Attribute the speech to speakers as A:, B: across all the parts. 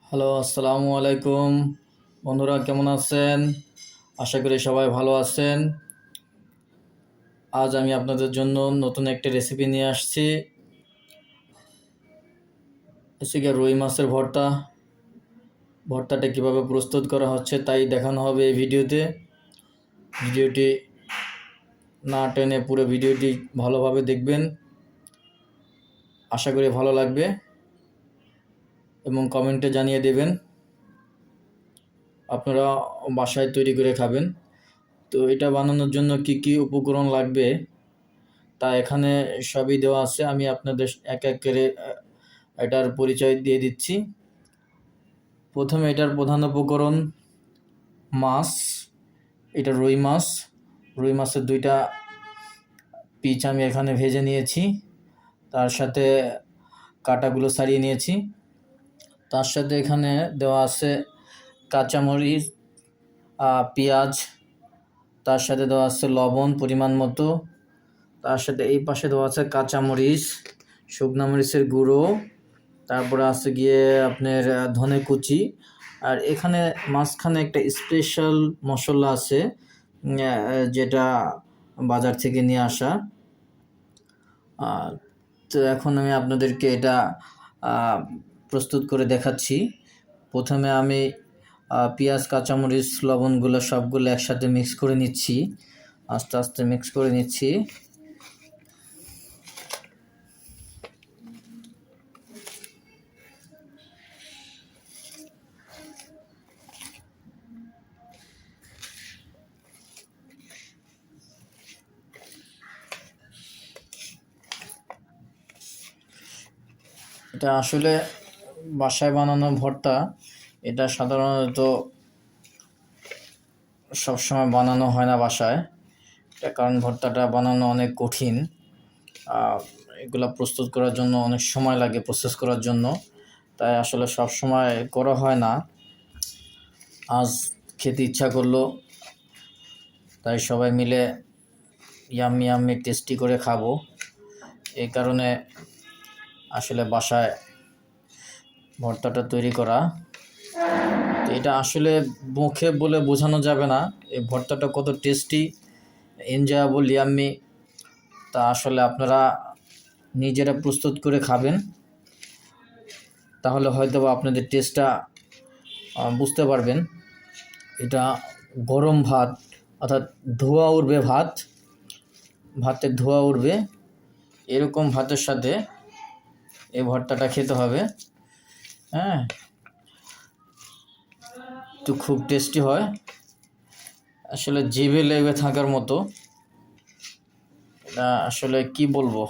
A: Hello, আসসালামু আলাইকুম। বন্ধুরা কেমন আছেন? আশা করি সবাই ভালো আছেন। আজ আমি আপনাদের জন্য নতুন একটা রেসিপি নিয়ে আসছি। রুই মাছের ভর্তা। ভর্তাটা কিভাবে প্রস্তুত করা হচ্ছে তাই দেখানো হবে এই ভিডিওতে। ভিডিওটি না টেনে পুরো ভিডিওটি ভালোভাবে দেখবেন, আশা করি ভালো লাগবে এবং কমেন্টে জানিয়ে দেবেন আপনারা বাসায় তৈরি করে খাবেন। তো এটা বানানোর জন্য কি কি উপকরণ লাগবে তা এখানে সবই দেওয়া আছে। আমি আপনাদের এক এক করে এটার পরিচয় দিয়ে দিচ্ছি। প্রথমে এটার প্রধান উপকরণ মাছ। এটা রুই মাছ। রুই মাছের দুইটা পিচ আমি এখানে ভেজে নিয়েছি, তার সাথে কাঁটাগুলো ছাড়িয়ে নিয়েছি। তার সাথে এখানে দেওয়া আছে কাঁচামরিচ, পেঁয়াজ, তার সাথে দেওয়া আছে লবণ পরিমাণ মতো, তার সাথে এই পাশে দেওয়া আছে কাঁচামরিচ, শুকনো মরিচের গুঁড়ো, তারপরে আছে গিয়ে আপনার ধনে কুচি। আর এখানে মাঝখানে একটা স্পেশাল মশলা আছে যেটা বাজার থেকে নিয়ে আসা। তো এখন আমি আপনাদেরকে এটা প্রস্তুত করে দেখাচ্ছি। প্রথমে আমি পেঁয়াজ, কাঁচামরিচ, লবণগুলো সবগুলো একসাথে মিক্স করে নিচ্ছি, আস্তে আস্তে মিক্স করে নিচ্ছি। এটা আসলে বাসায় বানানো ভর্তা। এটা সাধারণত সবসময় বানানো হয় না বাসায়, এটা কারণ ভর্তাটা বানানো অনেক কঠিন। এগুলা প্রস্তুত করার জন্য অনেক সময় লাগে, প্রসেস করার জন্য, তাই আসলে সব সময় করা হয় না। আজ খেতে ইচ্ছা করলো, তাই সবাই মিলে ইয়াম্মি ইয়াম্মি টেস্টি করে খাবো, এই কারণে আসলে বাসায় ভর্তাটা তৈরি করা। তো এটা আসলে মুখে বলে বোঝানো যাবে না এই ভর্তাটা কত টেস্টি, এনজয়েবল, ইয়াম্মি। তা আসলে আপনারা নিজেরা প্রস্তুত করে খাবেন, তাহলে হয়তো বা আপনাদের টেস্টটা বুঝতে পারবেন। এটা গরম ভাত, অর্থাৎ ধোয়া উঠবে ভাত, ভাতের ধোয়া উঠবে এরকম ভাতের সাথে এই ভর্তাটা খেতে হবে। হ্যাঁ, তো খুব টেস্টি হয়, আসলে জিভে লেগে থাকার মতো। এটা আসলে কি বলবো,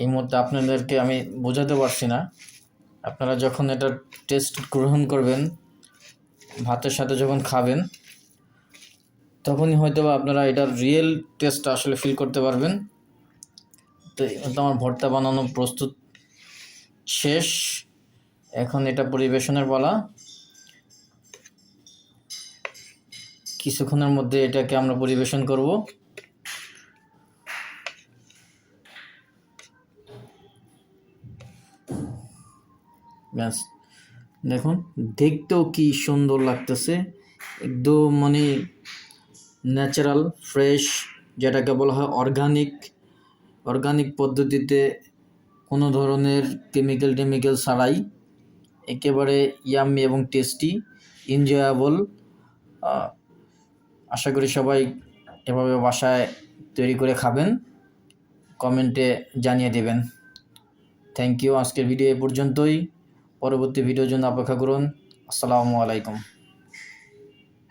A: এই মুহূর্তে আপনাদেরকে আমি বোঝাতে পারছি না। আপনারা যখন এটা টেস্ট গ্রহণ করবেন, ভাতের সাথে যখন খাবেন, তখনই হয়তো বা আপনারা এটার রিয়েল টেস্টটা আসলে ফিল করতে পারবেন। তো আমার ভর্তা বানানো প্রস্তুত শেষ, এখন এটা পরিবেশনের পালা। কিছুক্ষণের মধ্যে এটাকে আমরা পরিবেশন করব। ব্যাস, দেখুন দেখতেও কি সুন্দর লাগতেছে, একদম মানে ন্যাচারাল, ফ্রেশ, যেটাকে বলা হয় অর্গানিক পদ্ধতিতে, কোনো ধরনের কেমিক্যাল ছাড়াই, একেবারে ইয়াম্মি এবং টেস্টি, এনজয়েবল। আশা করি সবাই এভাবে বাসায় তৈরি করে খাবেন, কমেন্টে জানিয়ে দেবেন। Thank you. আজকের ভিডিও এ পর্যন্তই, পরবর্তী ভিডিওর জন্য অপেক্ষা করুন। আসসালামু আলাইকুম।